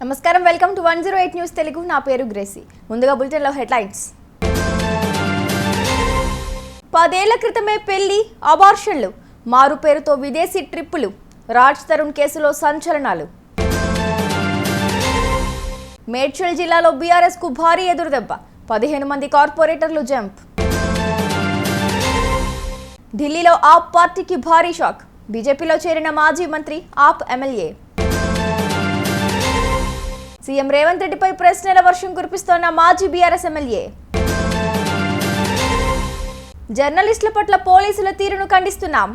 నమస్కారం, welcome to 108 news Telugu. నా పేరు గ్రేసీ. ముందుగా బులెటిన్లో హెడ్లైన్స్. 10 ఏళ్ల క్రితమే పెళ్లి, అబార్షన్లు, మారు పేరుతో విదేశీ ట్రిప్పులు, రాజ్ తరుణ్ కేసులో సంచలనాలు. మేడ్చల్ జిల్లాలో బీఆర్ఎస్ కు భారీ ఎదురుదెబ్బ, 15 మంది కార్పొరేటర్లు జంప్. ఢిల్లీలో ఆప్ పార్టీకి భారీ షాక్, బీజేపీలో చేరిన మాజీ మంత్రి, ఆప్ ఎమ్మెల్యే. సీఎం రేవంత్ రెడ్డిపై ప్రశ్నల వర్షం కురిపిస్తోన్న మాజీ బీఆర్ఎస్ ఎమ్మెల్యే. జర్నలిస్టుల పట్ల పోలీసుల తీరును ఖండిస్తున్నాం,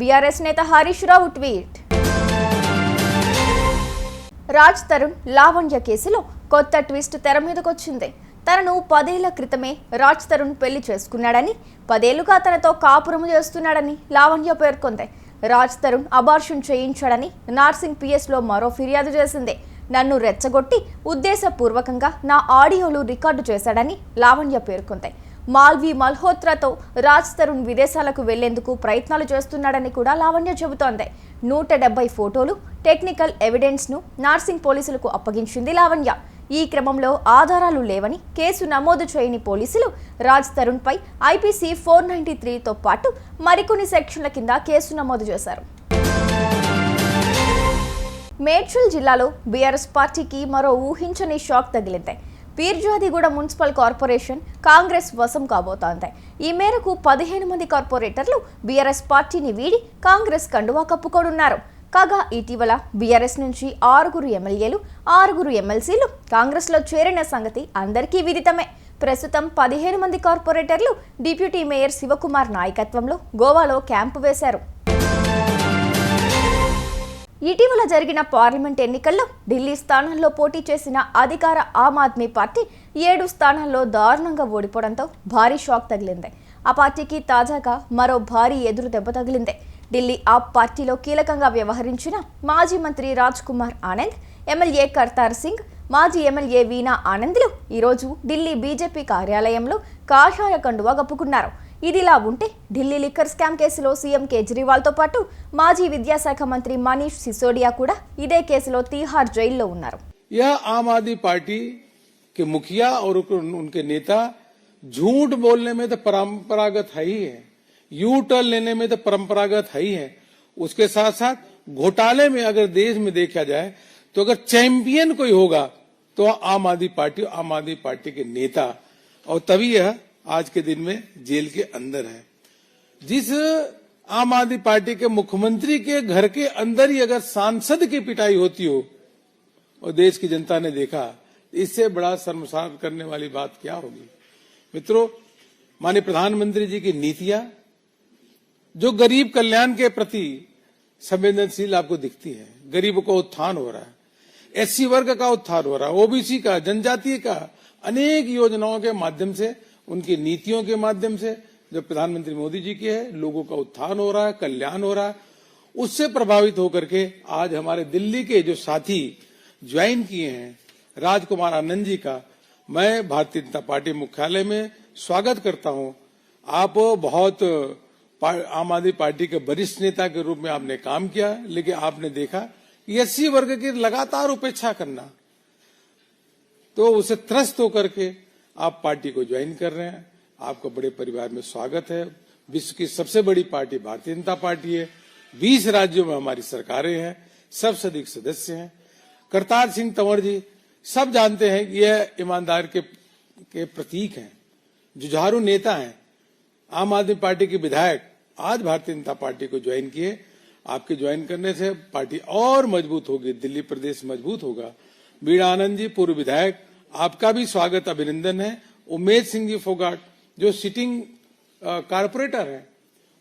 బీఆర్ఎస్ నేత హరీష్ రావు ట్వీట్. రాజ్ తరుణ్ లావణ్య కేసులో కొత్త ట్విస్ట్ తెర మీదకొచ్చింది. తనను 10 ఏళ్ల క్రితమే రాజ్ తరుణ్ పెళ్లి చేసుకున్నాడని, 10 ఏళ్లుగా తనతో కాపురం చేస్తున్నాడని లావణ్య పేర్కొంది. రాజ్ తరుణ్ అబార్షన్ చేయించాడని నార్సింగ్ పిఎస్లో మరో ఫిర్యాదు చేసింది. నన్ను రెచ్చగొట్టి ఉద్దేశపూర్వకంగా నా ఆడియోలు రికార్డు చేశాడని లావణ్య పేర్కొంది. మాల్వి మల్హోత్రాతో రాజ్ తరుణ్ విదేశాలకు వెళ్లేందుకు ప్రయత్నాలు చేస్తున్నాడని కూడా లావణ్య చెబుతోంది. 170 ఫోటోలు, టెక్నికల్ ఎవిడెన్స్ ను నార్సింగ్ పోలీసులకు అప్పగించింది లావణ్య. ఈ క్రమంలో ఆధారాలు లేవని కేసు నమోదు చేయని పోలీసులు రాజ్ తరుణ్ పై ఐపీసీ 493తో పాటు మరికొన్ని సెక్షన్ల కింద కేసు నమోదు చేశారు. మేడ్చల్ జిల్లాలో బీఆర్ఎస్ పార్టీకి మరో ఊహించని షాక్ తగిలింది. పీర్జాదిగూడ మున్సిపల్ కార్పొరేషన్ కాంగ్రెస్ వశం కాబోతోంది. ఈ మేరకు 15 మంది కార్పొరేటర్లు బీఆర్ఎస్ పార్టీని వీడి కాంగ్రెస్ కండువా కప్పుకోనున్నారు. కాగా ఇటీవల బీఆర్ఎస్ నుంచి 6 ఎమ్మెల్యేలు, 6 ఎమ్మెల్సీలు కాంగ్రెస్లో చేరిన సంగతి అందరికీ విదితమే. ప్రస్తుతం 15 మంది కార్పొరేటర్లు డిప్యూటీ మేయర్ శివకుమార్ నాయకత్వంలో గోవాలో క్యాంపు వేశారు. ఇటీవల జరిగిన పార్లమెంట్ ఎన్నికల్లో ఢిల్లీ స్థానాల్లో పోటీ చేసిన అధికార ఆమ్ ఆద్మీ పార్టీ 7 స్థానాల్లో దారుణంగా ఓడిపోవడంతో భారీ షాక్ తగిలింది. ఆ పార్టీకి తాజాగా మరో భారీ ఎదురు దెబ్బ తగిలింది. ఢిల్లీ ఆప్ పార్టీలో కీలకంగా వ్యవహరించిన మాజీ మంత్రి రాజ్ కుమార్ ఆనంద్, ఎమ్మెల్యే కర్తార్ సింగ్, మాజీ ఎమ్మెల్యే వీణా ఆనంద్లు ఈరోజు ఢిల్లీ బీజేపీ కార్యాలయంలో కాషాయ కండువా కప్పుకున్నారు. ఇదిలా ఉంటే ఢిల్లీ లిక్కర్ స్కామ్ కేసులో సీఎం కేజ్రీవాల్తో పాటు మాజీ విద్యాశాఖ మంత్రి మనీష్ సిసోడియా కూడా ఇదే కేసులో తిహార్ జైల్లో ఉన్నారు. यह आम आदमी पार्टी के मुखिया और उनके नेता झूठ बोलने में तो परंपरागत है ही है, यू टर्न लेने में तो परंपरागत है ही है. उसके साथ साथ घोटाले में अगर देश में देखा जाए तो अगर चैंपियन कोई होगा तो आम आदमी पार्टी के नेता, और तभी यह आज के दिन में जेल के अंदर है. जिस आम आदमी पार्टी के मुख्यमंत्री के घर के अंदर ही अगर सांसद की पिटाई होती हो और देश की जनता ने देखा, इससे बड़ा शर्मसार करने वाली बात क्या होगी. मित्रों, माननीय प्रधानमंत्री जी की नीतियां जो गरीब कल्याण के प्रति संवेदनशील आपको दिखती है. गरीबों का उत्थान हो रहा है, एससी वर्ग का उत्थान हो रहा है, ओबीसी का, जनजातीय का, अनेक योजनाओं के माध्यम से, उनकी नीतियों के माध्यम से जो प्रधानमंत्री मोदी जी की है, लोगों का उत्थान हो रहा है, कल्याण हो रहा है. उससे प्रभावित होकर के आज हमारे दिल्ली के जो साथी ज्वाइन किए हैं, राजकुमार आनंद जी का मैं भारतीय जनता पार्टी मुख्यालय में स्वागत करता हूं. आप बहुत आम आदमी पार्टी के वरिष्ठ नेता के रूप में आपने काम किया, लेकिन आपने देखा एससी वर्ग की लगातार उपेक्षा करना, तो उसे त्रस्त होकर के आप पार्टी को ज्वाइन कर रहे हैं. आपका बड़े परिवार में स्वागत है. विश्व की सबसे बड़ी पार्टी भारतीय जनता पार्टी है. 20 राज्यों में हमारी सरकारें हैं, सबसे अधिक सदस्य हैं. करतार सिंह तंवर जी सब जानते हैं कि यह ईमानदार के प्रतीक हैं, जुझारू नेता हैं. आम आदमी पार्टी के विधायक आज भारतीय जनता पार्टी को ज्वाइन किए. आपके ज्वाइन करने से पार्टी और मजबूत होगी, दिल्ली प्रदेश मजबूत होगा. वीणा आनंद जी पूर्व विधायक, आपका भी स्वागत, अभिनंदन है. उमेश सिंह जी फोगाट जो सिटिंग कारपोरेटर हैं,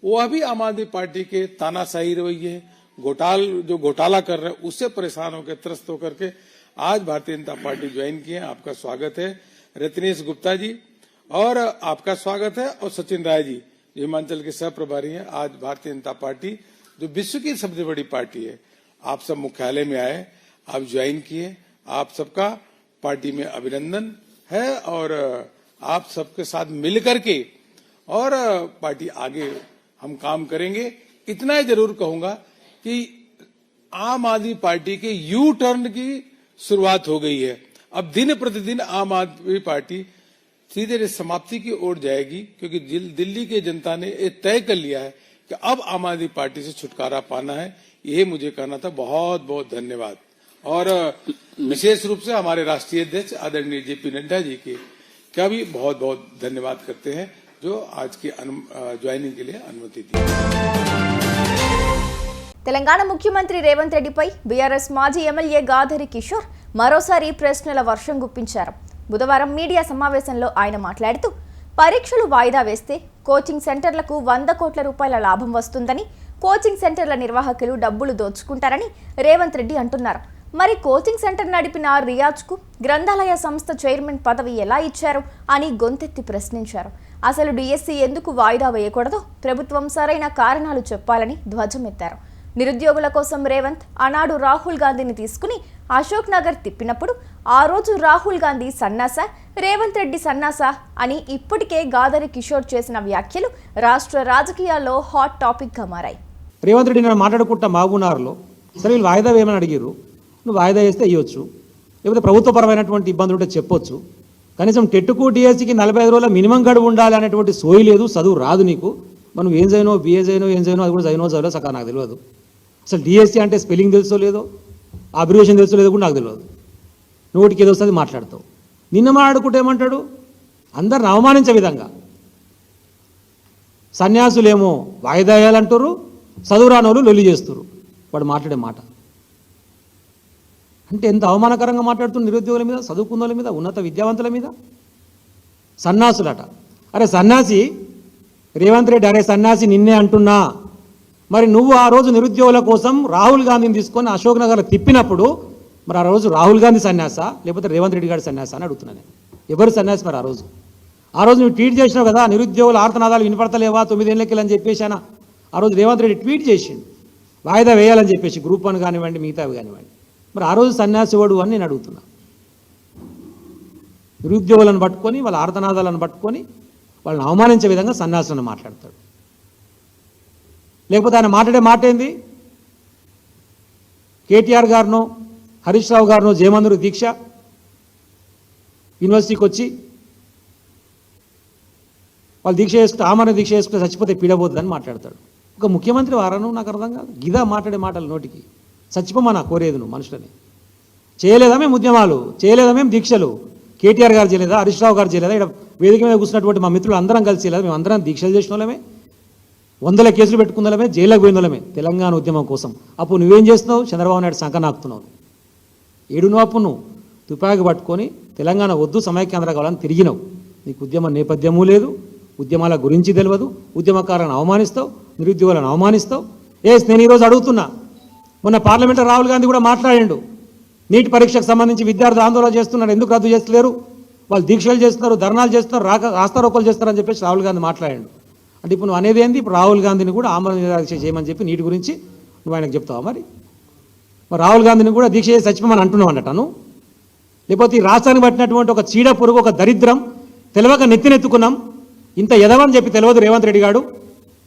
वो अभी आम आदमी पार्टी के तानाशाही रवैये, घोटाला कर रहे हैं, उससे परेशान होकर त्रस्त होकर के आज भारतीय जनता पार्टी ज्वाइन किए. आपका स्वागत है. रत्नेश गुप्ता जी और आपका स्वागत है. और सचिन राय जी जो हिमाचल के सह प्रभारी हैं, आज भारतीय जनता पार्टी जो विश्व की सबसे बड़ी पार्टी है, आप सब मुख्यालय में आए, आप ज्वाइन किए. आप सबका पार्टी में अभिनंदन है और आप सबके साथ मिलकर के और पार्टी आगे हम काम करेंगे. इतना ही जरूर कहूंगा कि आम आदमी पार्टी के यू टर्न की शुरुआत हो गई है। अब दिन प्रतिदिन आम आदमी पार्टी सीधे समाप्ति की ओर जाएगी, क्योंकि दिल्ली की जनता ने ये तय कर लिया है कि अब आम आदमी पार्टी से छुटकारा पाना है। ये मुझे कहना था। बहुत बहुत धन्यवाद। और विशेष रूप से हमारे राष्ट्रीय अध्यक्ष आदरणीय जेपी नड्डा जी का भी बहुत बहुत धन्यवाद करते हैं, जो आज की ज्वाइनिंग के लिए अनुमति दी। తెలంగాణ ముఖ్యమంత్రి రేవంత్ రెడ్డిపై బీఆర్ఎస్ మాజీ ఎమ్మెల్యే గాదరి కిషోర్ మరోసారి ప్రశ్నల వర్షం గుప్పించారు. బుధవారం మీడియా సమావేశంలో ఆయన మాట్లాడుతూ పరీక్షలు వాయిదా వేస్తే కోచింగ్ సెంటర్లకు 100 కోట్ల రూపాయల లాభం వస్తుందని, కోచింగ్ సెంటర్ల నిర్వాహకులు డబ్బులు దోచుకుంటారని రేవంత్ రెడ్డి అంటున్నారు. మరి కోచింగ్ సెంటర్ నడిపిన రియాజ్కు గ్రంథాలయ సంస్థ చైర్మన్ పదవి ఎలా ఇచ్చారు అని గొంతెత్తి ప్రశ్నించారు. అసలు డిఎస్సి ఎందుకు వాయిదా వేయకూడదో ప్రభుత్వం సరైన కారణాలు చెప్పాలని ధ్వజమెత్తారు. నిరుద్యోగుల కోసం రేవంత్ ఆనాడు రాహుల్ గాంధీని తీసుకుని అశోక్ నగర్ తిప్పినప్పుడు ఆ రోజు రాహుల్ గాంధీ సన్నాస, రేవంత్ రెడ్డి సన్నాస అని ఇప్పటికే గాదరి కిషోర్ చేసిన వ్యాఖ్యలు రాష్ట్ర రాజకీయాల్లో హాట్ టాపిక్ గా మారాయి. రేవంత్ రెడ్డి నేను మాట్లాడుకుంటా మహబూబ్నగర్లో, సరే వీళ్ళు వాయిదా వేయమని అడిగారు, నువ్వు వాయిదా వేస్తే ఇవ్వచ్చు, లేకపోతే ప్రభుత్వపరమైనటువంటి ఇబ్బందులు ఉంటే చెప్పొచ్చు. కనీసం టెట్కు డిఎస్సికి 45 రోజుల మినిమం గడువు ఉండాలి అనేటువంటి సోయి లేదు, చదువు రాదు నీకు, మనం ఏం చేయనో బిఏ చేయనో ఏం చేయనో అది కూడా చదివో సకా నాకు తెలియదు. అసలు డిఎస్సి అంటే స్పెల్లింగ్ తెలుసో లేదో, అబ్రివేషన్ తెలుసో లేదో కూడా నాకు తెలియదు. నోటికి ఏదో వస్తుంది మాట్లాడతావు. నిన్న మాట్లాడుకుంటే ఏమంటాడు, అందరిని అవమానించే విధంగా సన్యాసులేమో వాయిదా వేయాలంటారు, చదువు రాని వాళ్ళు లొల్లి చేస్తారు. వాడు మాట్లాడే మాట అంటే ఎంత అవమానకరంగా మాట్లాడుతున్న నిరుద్యోగుల మీద, చదువుకున్న వాళ్ళ మీద, ఉన్నత విద్యావంతుల మీద. సన్నాసులట. అరే సన్యాసి రేవంత్ రెడ్డి, అరే సన్యాసి నిన్నే అంటున్నా. మరి నువ్వు ఆ రోజు నిరుద్యోగుల కోసం రాహుల్ గాంధీని తీసుకొని అశోక్ నగర్ తిప్పినప్పుడు మరి ఆ రోజు రాహుల్ గాంధీ సన్యాస లేకపోతే రేవంత్ రెడ్డి గారి సన్యాస అని అడుగుతున్నాను. ఎవరు సన్యాసి మరి ఆ రోజు నువ్వు ట్వీట్ చేసినావు కదా, నిరుద్యోగుల ఆర్తనాదాలు వినపడతలేవా 9 ఏళ్ళకి అని చెప్పేసానా. ఆ రోజు రేవంత్ రెడ్డి ట్వీట్ చేసిండు వాయిదా వేయాలని చెప్పేసి, గ్రూప్ 1 కానివ్వండి మిగతావి కానివ్వండి. మరి ఆ రోజు సన్యాసి వాడు అని నేను అడుగుతున్నా. నిరుద్యోగులను పట్టుకొని వాళ్ళ ఆర్తనాదాలను పట్టుకొని వాళ్ళని అవమానించే విధంగా సన్యాసులను మాట్లాడతాడు. లేకపోతే ఆయన మాట్లాడే మాట ఏంది, కేటీఆర్ గారినో హరీష్ రావు గారినో జయమందరు దీక్ష యూనివర్సిటీకి వచ్చి వాళ్ళు దీక్ష చేసుకుంటే ఆమరణ దీక్ష చేసుకుంటే చచ్చిపోతే పీడబోతుందని మాట్లాడతాడు. ఒక ముఖ్యమంత్రి వారను నాకు అర్థం కాదు. గిదా మాట్లాడే మాటలు నోటికి. చచ్చిపోమన్నా కోరేది నువ్వు మనుషులని. చేయలేదా మేము ఉద్యమాలు, చేయలేదా మేము దీక్షలు, కేటీఆర్ గారు చేయలేదా, హరీష్ రావు గారు చేయలేదా, ఇక్కడ వేదిక మీద కూర్చున్నటువంటి మా మిత్రులు అందరం కలిసి చేయలేదా, మేము అందరం దీక్షలు చేసిన వాళ్ళమే, 100 కేసులు పెట్టుకున్నలమే, జైలుకు పోయిన వాళ్ళమే తెలంగాణ ఉద్యమం కోసం. అప్పుడు నువ్వేం చేస్తున్నావు, చంద్రబాబు నాయుడు సంఖ నాకుతున్నావు. ఏడును అప్పుడు నువ్వు తుపాకి పట్టుకొని తెలంగాణ వద్దు సమైక్యాంధ్ర కావాలని తిరిగినావు. నీకు ఉద్యమ నేపథ్యమూ లేదు, ఉద్యమాల గురించి తెలియదు, ఉద్యమకారులను అవమానిస్తావు, నిరుద్యోగులను అవమానిస్తావు. నేను ఈరోజు అడుగుతున్నా, మొన్న పార్లమెంట్లో రాహుల్ గాంధీ కూడా మాట్లాడిండు, నీట్ పరీక్షకు సంబంధించి విద్యార్థులు ఆందోళన చేస్తున్నారు, ఎందుకు రద్దు చేస్తలేరు, వాళ్ళు దీక్షలు చేస్తున్నారు, ధర్నాలు చేస్తున్నారు, రాస్తారోకోలు చేస్తారని చెప్పేసి రాహుల్ గాంధీ మాట్లాడిండు. అంటే ఇప్పుడు నువ్వు అనేది ఏంది, ఇప్పుడు రాహుల్ గాంధీని కూడా ఆమరణ దీక్ష చేయమని చెప్పి నీటి గురించి నువ్వు ఆయనకు చెప్తావా? మరి రాహుల్ గాంధీని కూడా దీక్ష చేసి చచ్చిపోమని అంటున్నావు అన్నటాను. లేకపోతే ఈ రాష్ట్రానికి పట్టినటువంటి ఒక చీడ పురుగు, ఒక దరిద్రం తెలియక నెత్తినెత్తుకున్నాం, ఇంత ఎదవని చెప్పి తెలియదు రేవంత్ రెడ్డి గారు.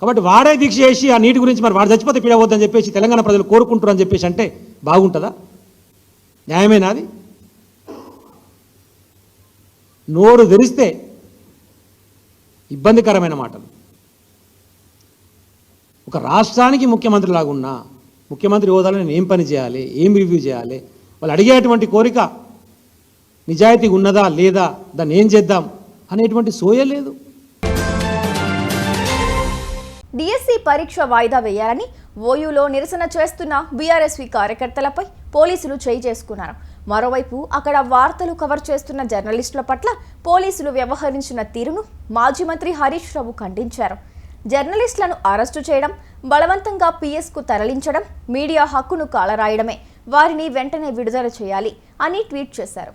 కాబట్టి వాడే దీక్ష చేసి ఆ నీటి గురించి మరి వాడు చచ్చిపోతే పీడవద్దని చెప్పేసి తెలంగాణ ప్రజలు కోరుకుంటారు అని చెప్పేసి అంటే బాగుంటుందా? న్యాయమేనా అది? నోరు తెరిస్తే ఇబ్బందికరమైన మాటలు. ఒక రాష్ట్రానికి ముఖ్యమంత్రి లాగున్నా ముఖ్యమంత్రి హోదాలో నేను ఏం పని చేయాలి, ఏం రివ్యూ చేయాలి, వాళ్ళు అడిగేటువంటి కోరిక నిజాయితీ ఉన్నదా లేదా, దాన్ని ఏం చేద్దాం అనేటువంటి సోయ లేదు. డిఎస్సి పరీక్ష వాయిదా వేయాలని ఓయూలో నిరసన చేస్తున్న బీఆర్ఎస్వి కార్యకర్తలపై పోలీసులు చేయి చేసుకున్నారు. మరోవైపు అక్కడ వార్తలు కవర్ చేస్తున్న జర్నలిస్టుల పట్ల పోలీసులు వ్యవహరించిన తీరును మాజీ మంత్రి హరీష్ రావు ఖండించారు. జర్నలిస్టులను అరెస్టు చేయడం, బలవంతంగా పిఎస్కు తరలించడం మీడియా హక్కును కాలరాయడమే, వారిని వెంటనే విడుదల చేయాలి అని ట్వీట్ చేశారు.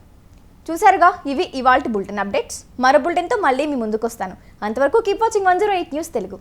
చూసారుగా, ఇవి ఇవాల్టి బులెటిన్ అప్డేట్స్. మరో బులెటిన్తో మళ్ళీ మీ ముందుకు వస్తాను. అంతవరకు కీప్ వాచింగ్ 108 న్యూస్ తెలుగు.